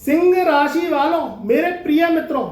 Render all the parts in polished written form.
सिंह राशि वालों, मेरे प्रिय मित्रों,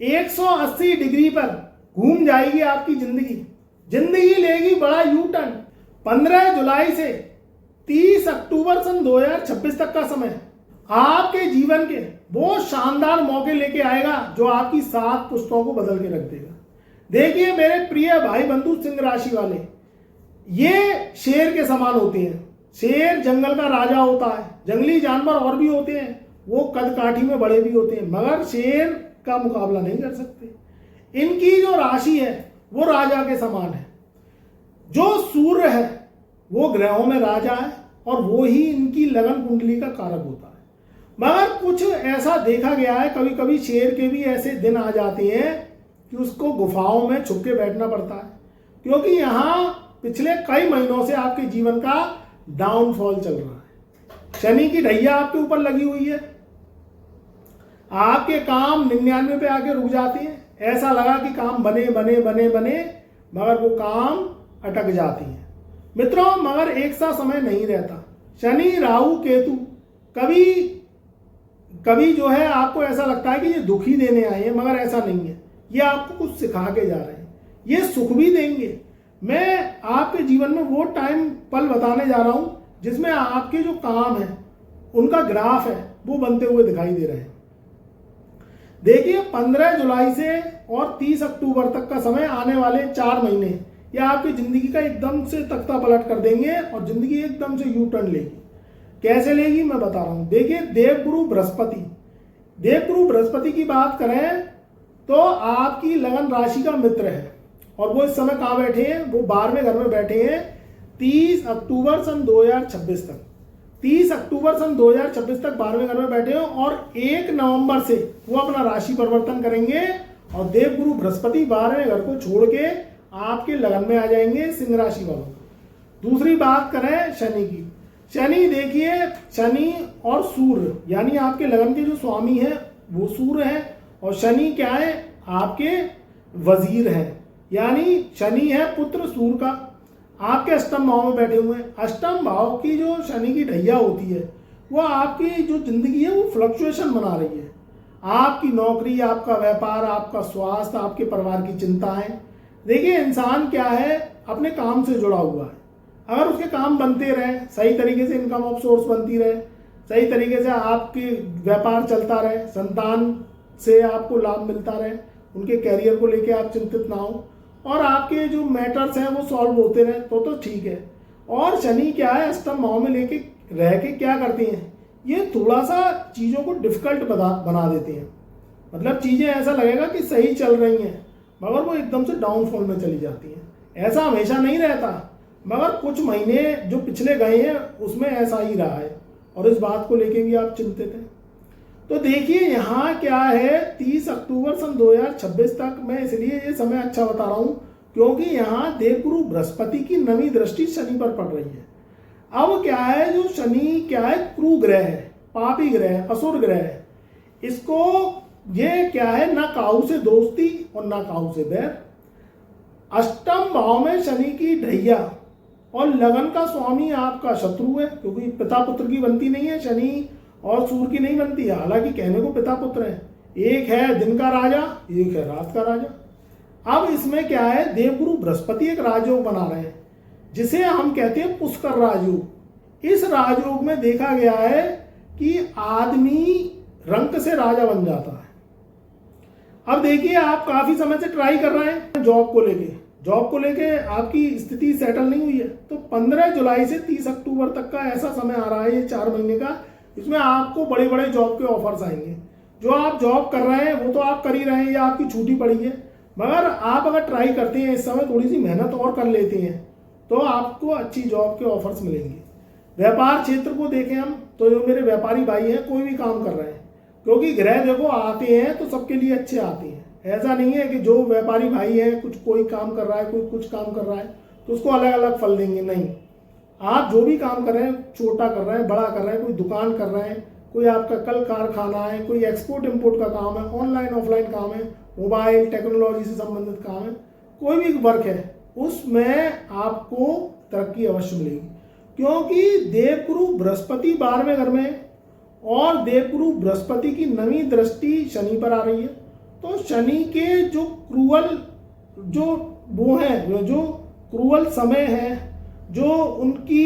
180 डिग्री पर घूम जाएगी आपकी जिंदगी। जिंदगी लेगी बड़ा यू टर्न। 15 जुलाई से 30 अक्टूबर सन 2026 तक का समय आपके जीवन के वो शानदार मौके लेके आएगा जो आपकी 7 पुश्तों को बदल के रख देगा। देखिए मेरे प्रिय भाई बंधु सिंह राशि वाले, ये शेर के समान होते हैं। शेर जंगल का राजा होता है। जंगली जानवर और भी होते हैं, वो कद काठी में बड़े भी होते हैं, मगर शेर का मुकाबला नहीं कर सकते। इनकी जो राशि है वो राजा के समान है। जो सूर्य है वो ग्रहों में राजा है और वो ही इनकी लगन कुंडली का कारक होता है। मगर कुछ ऐसा देखा गया है, कभी कभी शेर के भी ऐसे दिन आ जाते हैं कि उसको गुफाओं में छुप के बैठना पड़ता है, क्योंकि यहाँ पिछले कई महीनों से आपके जीवन का डाउनफॉल चल रहा है। शनि की ढैया आपके ऊपर लगी हुई है। आपके काम 99 पे आके रुक जाते हैं। ऐसा लगा कि काम बने बने बने बने, मगर वो काम अटक जाती है। मित्रों, मगर एक सा समय नहीं रहता। शनि राहु केतु कभी जो है आपको ऐसा लगता है कि ये दुखी देने आए हैं, मगर ऐसा नहीं है। ये आपको कुछ सिखा के जा रहे हैं। ये सुख भी देंगे। मैं आपके जीवन में वो टाइम पल बताने जा रहा हूं जिसमें आपके जो काम है उनका ग्राफ है वो बनते हुए दिखाई दे रहे हैं। देखिए 15 जुलाई से और 30 अक्टूबर तक का समय, आने वाले 4 महीने ये आपकी जिंदगी का एकदम से तख्ता पलट कर देंगे और जिंदगी एकदम से यू टर्न लेगी। कैसे लेगी मैं बता रहा हूं। देखिए देवगुरु बृहस्पति की बात करें तो आपकी लगन राशि का मित्र है और वो इस समय कहाँ बैठे हैं, वो 12वें घर में बैठे हैं 30 अक्टूबर सन 2026 तक। 30 अक्टूबर सन 2026 तक 12वें घर में बैठे हैं और 1 नवंबर से वो अपना राशि परिवर्तन करेंगे और देवगुरु बृहस्पति 12वें घर को छोड़ के आपके लगन में आ जाएंगे सिंह राशि वालों। दूसरी बात करें शनि की। शनि देखिए, शनि और सूर्य यानी आपके लगन के जो स्वामी हैं वो सूर्य है और शनि क्या है, आपके वजीर हैं। यानी शनि है पुत्र सूर्य का, आपके अष्टम भाव में बैठे हुए हैं। अष्टम भाव की जो शनि की ढैया होती है वो आपकी जो जिंदगी है वो फ्लक्चुएशन बना रही है। आपकी नौकरी, आपका व्यापार, आपका स्वास्थ्य, आपके परिवार की चिंताएं। देखिए इंसान क्या है, अपने काम से जुड़ा हुआ है। अगर उसके काम बनते रहे, सही तरीके से इनकम ऑफ सोर्स बनती रहे, सही तरीके से आपके व्यापार चलता रहे, संतान से आपको लाभ मिलता रहे, उनके कैरियर को लेके आप चिंतित ना हो और आपके जो मैटर्स हैं वो सॉल्व होते रहे तो ठीक है। और शनि क्या है, अष्टम भाव में लेके रह के क्या करते हैं, ये थोड़ा सा चीज़ों को डिफिकल्ट बना देते हैं। मतलब चीज़ें ऐसा लगेगा कि सही चल रही हैं मगर वो एकदम से डाउनफॉल में चली जाती हैं। ऐसा हमेशा नहीं रहता, मगर कुछ महीने जो पिछले गए हैं उसमें ऐसा ही रहा है और इस बात को लेके भी आप चिंतित हैं। तो देखिए यहाँ क्या है, 30 अक्टूबर सन 2026 तक मैं इसलिए ये समय अच्छा बता रहा हूँ क्योंकि यहाँ देवगुरु बृहस्पति की नवी दृष्टि शनि पर पड़ रही है। अब क्या है, जो शनि क्या है, क्रूर ग्रह है, पापी ग्रह है, असुर ग्रह है। इसको ये क्या है, ना काहू से दोस्ती और ना काहू से बैर। अष्टम भाव में शनि की ढैया और लगन का स्वामी आपका शत्रु है, क्योंकि पिता पुत्र की बनती नहीं है, शनि और सूर्य की नहीं बनती है। हालांकि कहने को पिता पुत्र है, एक है दिन का राजा, एक है रात का राजा। अब इसमें क्या है, देवगुरु बृहस्पति एक राजयोग बना रहे हैं जिसे हम कहते हैं पुष्कर राजयोग। इस राजयोग में देखा गया है कि आदमी रंक से राजा बन जाता है। अब देखिए आप काफी समय से ट्राई कर रहे हैं जॉब को लेके आपकी स्थिति सेटल नहीं हुई है, तो 15 जुलाई से 30 अक्टूबर तक का ऐसा समय आ रहा है, ये 4 महीने का। इसमें आपको बड़े बड़े जॉब के ऑफर्स आएंगे। जो आप जॉब कर रहे हैं वो तो आप कर ही रहे हैं या आपकी छुट्टी पड़ी है, मगर आप अगर ट्राई करते हैं इस समय, थोड़ी सी मेहनत और कर लेते हैं तो आपको अच्छी जॉब के ऑफर्स मिलेंगे। व्यापार क्षेत्र को देखें हम तो जो मेरे व्यापारी भाई हैं कोई भी काम कर रहे हैं, क्योंकि ग्रह देखो आते हैं तो सबके लिए अच्छे आते हैं। ऐसा नहीं है कि जो व्यापारी भाई है कोई काम कर रहा है, कोई कुछ काम कर रहा है तो उसको अलग अलग फल देंगे, नहीं। आप जो भी काम कर रहे हैं, छोटा कर रहे हैं, बड़ा कर रहे हैं, कोई दुकान कर रहे हैं, कोई आपका कल कारखाना है, कोई एक्सपोर्ट इंपोर्ट का काम है, ऑनलाइन ऑफलाइन काम है, मोबाइल टेक्नोलॉजी से संबंधित काम है, कोई भी वर्क है उसमें आपको तरक्की अवश्य मिलेगी। क्योंकि देवगुरु बृहस्पति 12वें घर में और देवगुरु बृहस्पति की नवी दृष्टि शनि पर आ रही है। तो शनि के जो क्रूअल जो वो है, जो क्रूअल समय है, जो उनकी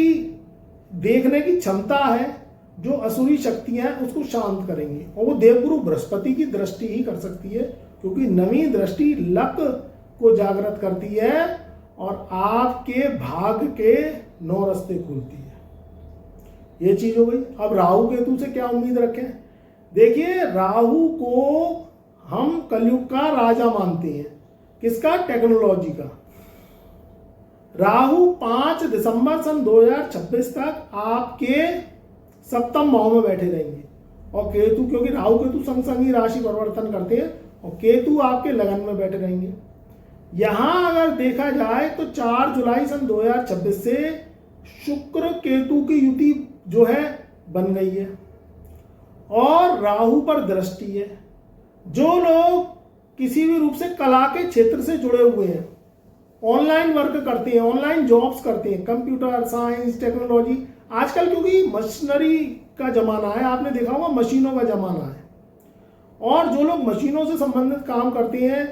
देखने की क्षमता है, जो असुरी शक्तियां हैं, उसको शांत करेंगे। और वो देवगुरु बृहस्पति की दृष्टि ही कर सकती है, क्योंकि नवी दृष्टि लक को जागृत करती है और आपके भाग के 9 रास्ते खोलती है। ये चीज हो गई। अब राहु केतु से क्या उम्मीद रखें? देखिए, राहु को हम कलयुग का राजा मानते हैं। किसका? टेक्नोलॉजी का। राहु 5 दिसंबर सन 2026 तक आपके सप्तम भाव में बैठे रहेंगे। और केतु, क्योंकि राहु केतु संग संग ही राशि परिवर्तन करते हैं, और केतु आपके लगन में बैठे रहेंगे। यहां अगर देखा जाए तो 4 जुलाई सन 2026 से शुक्र केतु की युति जो है बन गई है और राहु पर दृष्टि है। जो लोग किसी भी रूप से कला के क्षेत्र से जुड़े हुए हैं, ऑनलाइन वर्क करते हैं, ऑनलाइन जॉब्स करते हैं, कंप्यूटर साइंस टेक्नोलॉजी, आजकल क्योंकि मशीनरी का जमाना है, आपने देखा होगा मशीनों का जमाना है, और जो लोग मशीनों से संबंधित काम करते हैं,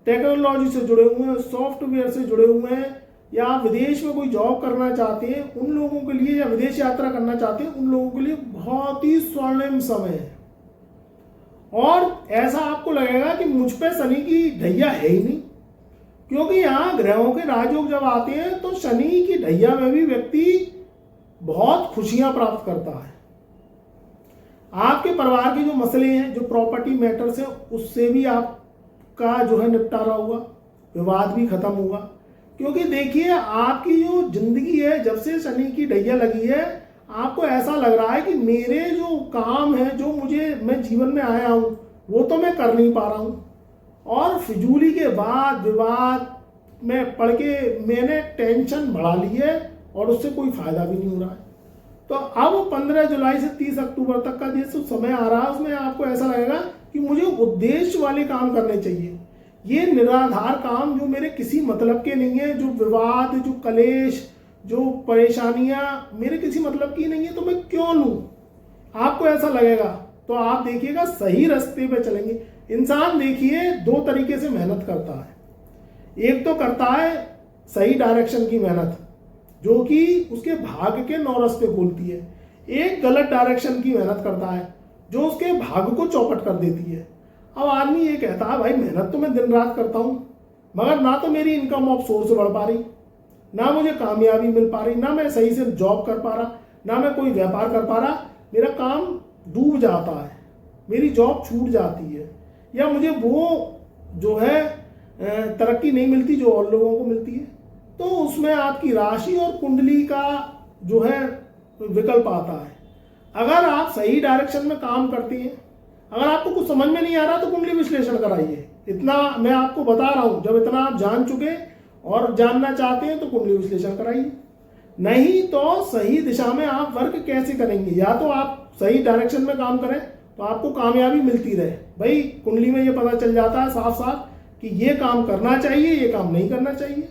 टेक्नोलॉजी से जुड़े हुए हैं, सॉफ्टवेयर से जुड़े हुए हैं, या विदेश में कोई जॉब करना चाहते हैं, उन लोगों के लिए, या विदेश यात्रा करना चाहते हैं, उन लोगों के लिए बहुत ही स्वर्णिम समय है। और ऐसा आपको लगेगा कि मुझ पे शनि की ढैया है ही नहीं, क्योंकि यहाँ ग्रहों के राजयोग जब आते हैं तो शनि की ढैया में भी व्यक्ति बहुत खुशियां प्राप्त करता है। आपके परिवार के जो मसले हैं, जो प्रॉपर्टी मैटर्स हैं, उससे भी आपका जो है निपटारा हुआ, विवाद भी खत्म हुआ। क्योंकि देखिए, आपकी जो जिंदगी है, जब से शनि की ढैया लगी है, आपको ऐसा लग रहा है कि मेरे जो काम है, जो मैं जीवन में आया हूं, वो तो मैं कर नहीं पा रहा हूं, और फिजूली के वाद विवाद में पढ़ के मैंने टेंशन बढ़ा ली है और उससे कोई फायदा भी नहीं हो रहा है। तो अब 15 जुलाई से 30 अक्टूबर तक का जो समय आ रहा है, उसमें आपको ऐसा लगेगा कि मुझे उद्देश्य वाले काम करने चाहिए। ये निराधार काम जो मेरे किसी मतलब के नहीं है, जो विवाद, जो कलेश, जो परेशानियां मेरे किसी मतलब की नहीं है, तो मैं क्यों लूं? आपको ऐसा लगेगा तो आप देखिएगा सही रास्ते पे चलेंगे। इंसान देखिए 2 तरीके से मेहनत करता है। एक तो करता है सही डायरेक्शन की मेहनत, जो कि उसके भाग्य के 9 रास्ते खोलती है। एक गलत डायरेक्शन की मेहनत करता है, जो उसके भाग्य को चौपट कर देती है। अब आदमी ये कहता है, भाई मेहनत तो मैं दिन रात करता हूं, मगर ना तो मेरी इनकम ऑफ सोर्स बढ़ पा रही, ना मुझे कामयाबी मिल पा रही, ना मैं सही से जॉब कर पा रहा, ना मैं कोई व्यापार कर पा रहा, मेरा काम डूब जाता है, मेरी जॉब छूट जाती है, या मुझे वो जो है तरक्की नहीं मिलती जो और लोगों को मिलती है। तो उसमें आपकी राशि और कुंडली का जो है विकल्प आता है। अगर आप सही डायरेक्शन में काम करते हैं, अगर आपको कुछ समझ में नहीं आ रहा तो कुंडली विश्लेषण कराइए। इतना मैं आपको बता रहा हूं, जब इतना आप जान चुके और जानना चाहते हैं तो कुंडली विश्लेषण कराइए। नहीं तो सही दिशा में आप वर्क कैसे करेंगे? या तो आप सही डायरेक्शन में काम करें तो आपको कामयाबी मिलती रहे। भाई कुंडली में ये पता चल जाता है साफ साफ कि ये काम करना चाहिए, ये काम नहीं करना चाहिए।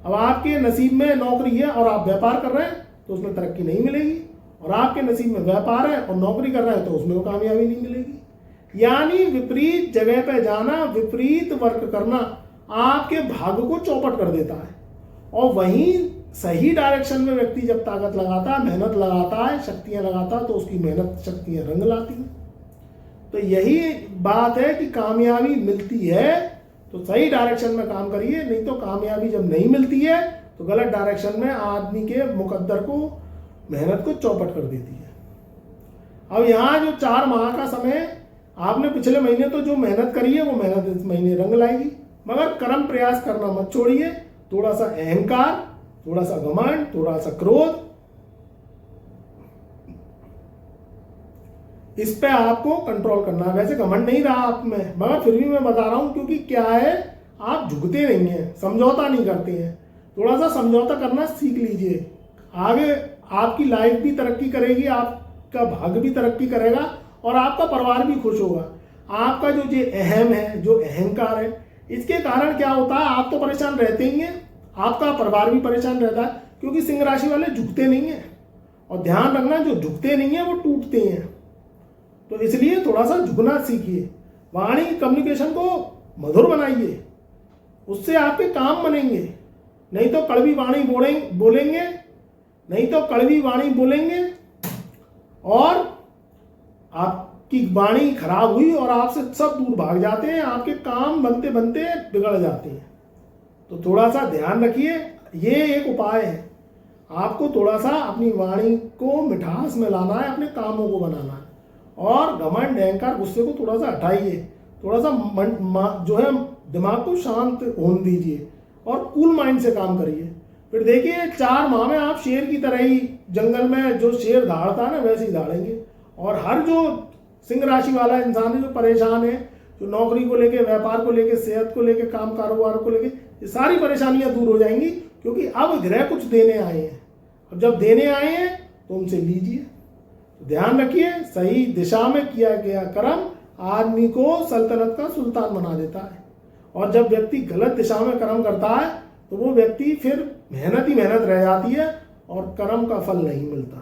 अब आपके नसीब में नौकरी है और आप व्यापार कर रहे हैं तो उसमें तरक्की नहीं मिलेगी, और आपके नसीब में व्यापार है और नौकरी कर रहे हैं तो उसमें कामयाबी नहीं मिलेगी। यानी विपरीत जगह पे जाना, विपरीत वर्क करना आपके भाग्य को चौपट कर देता है। और वहीं सही डायरेक्शन में व्यक्ति जब ताकत लगाता है, मेहनत लगाता है, शक्तियां लगाता है, तो उसकी मेहनत शक्तियां रंग लाती हैं। तो यही बात है कि कामयाबी मिलती है तो सही डायरेक्शन में काम करिए, नहीं तो कामयाबी जब नहीं मिलती है तो गलत डायरेक्शन में आदमी के मुकद्दर को, मेहनत को चौपट कर देती है। अब यहाँ जो 4 माह का समय, आपने पिछले महीने तो जो मेहनत करी है वो मेहनत इस महीने रंग लाएगी, मगर कर्म प्रयास करना मत छोड़िए। थोड़ा सा अहंकार, थोड़ा सा घमंड, थोड़ा सा क्रोध, इस पे आपको कंट्रोल करना है। वैसे घमंड नहीं रहा आप में, मगर फिर भी मैं बता रहा हूं, क्योंकि क्या है, आप झुकते नहीं हैं, समझौता नहीं करते हैं। थोड़ा सा समझौता करना सीख लीजिए, आगे आपकी लाइफ भी तरक्की करेगी, आपका भाग्य भी तरक्की करेगा और आपका परिवार भी खुश होगा। आपका जो ये अहम है, जो अहंकार है, इसके कारण क्या होता है, आप तो परेशान रहते ही हैं, आपका परिवार भी परेशान रहता है, क्योंकि सिंह राशि वाले झुकते नहीं है। और ध्यान रखना, जो झुकते नहीं है वो टूटते हैं। तो इसलिए थोड़ा सा झुकना सीखिए, वाणी कम्युनिकेशन को मधुर बनाइए, उससे आपके काम बनेंगे। नहीं तो कड़वी वाणी बोलेंगे, नहीं तो कड़वी वाणी बोलेंगे और आपकी वाणी खराब हुई और आपसे सब दूर भाग जाते हैं, आपके काम बनते बनते बिगड़ जाते हैं। तो थोड़ा सा ध्यान रखिए, ये एक उपाय है। आपको थोड़ा सा अपनी वाणी को मिठास में लाना है, अपने कामों को बनाना है, और घमंड अहंकार गुस्से को थोड़ा सा हटाइए, थोड़ा सा जो है दिमाग को शांत होने दीजिए और कूल माइंड से काम करिए। फिर देखिए 4 माह में आप शेर की तरह ही जंगल में जो शेर दहाड़ता है ना, वैसे ही दहाड़ेंगे। और हर जो सिंह राशि वाला इंसान है, जो परेशान है, जो नौकरी को लेके, व्यापार को लेके, सेहत को लेके, काम कारोबार को लेके, ये सारी परेशानियां दूर हो जाएंगी, क्योंकि अब ग्रह कुछ देने आए हैं। अब जब देने आए हैं तो उनसे लीजिए। ध्यान रखिए, सही दिशा में किया गया कर्म आदमी को सल्तनत का सुल्तान बना देता है, और जब व्यक्ति गलत दिशा में कर्म करता है तो वो व्यक्ति फिर मेहनत ही मेहनत रह जाती है और कर्म का फल नहीं मिलता।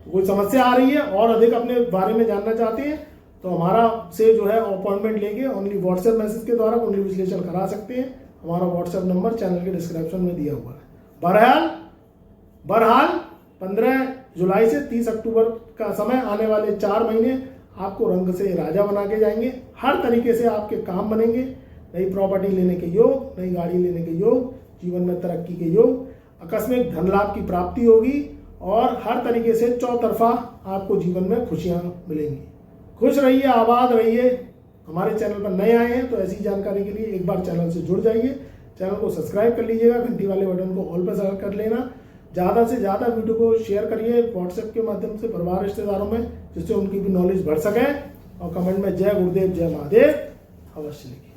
तो कोई समस्या आ रही है और अधिक अपने बारे में जानना चाहते हैं तो हमारा से जो है अपॉइंटमेंट लेके ओनली व्हाट्सएप मैसेज के द्वारा कुंडली विश्लेषण करा सकते हैं। हमारा व्हाट्सएप नंबर चैनल के डिस्क्रिप्शन में दिया हुआ है। बहरहाल 15 जुलाई से 30 अक्टूबर का समय, आने वाले 4 महीने आपको रंग से राजा बना के जाएंगे। हर तरीके से आपके काम बनेंगे, नई प्रॉपर्टी लेने के योग, नई गाड़ी लेने के योग, जीवन में तरक्की के योग, आकस्मिक धन लाभ की प्राप्ति होगी, और हर तरीके से चौतरफा आपको जीवन में खुशियां मिलेंगी। खुश रहिए, आबाद रहिए। हमारे चैनल पर नए आए हैं तो ऐसी जानकारी के लिए एक बार चैनल से जुड़ जाइए, चैनल को सब्सक्राइब कर लीजिएगा, घंटी वाले बटन को ऑल पर सेलेक्ट कर लेना। ज़्यादा से ज़्यादा वीडियो को शेयर करिए व्हाट्सएप के माध्यम से परिवार रिश्तेदारों में, जिससे उनकी भी नॉलेज बढ़ सके। और कमेंट में जय गुरुदेव जय महादेव अवश्य लिखिए।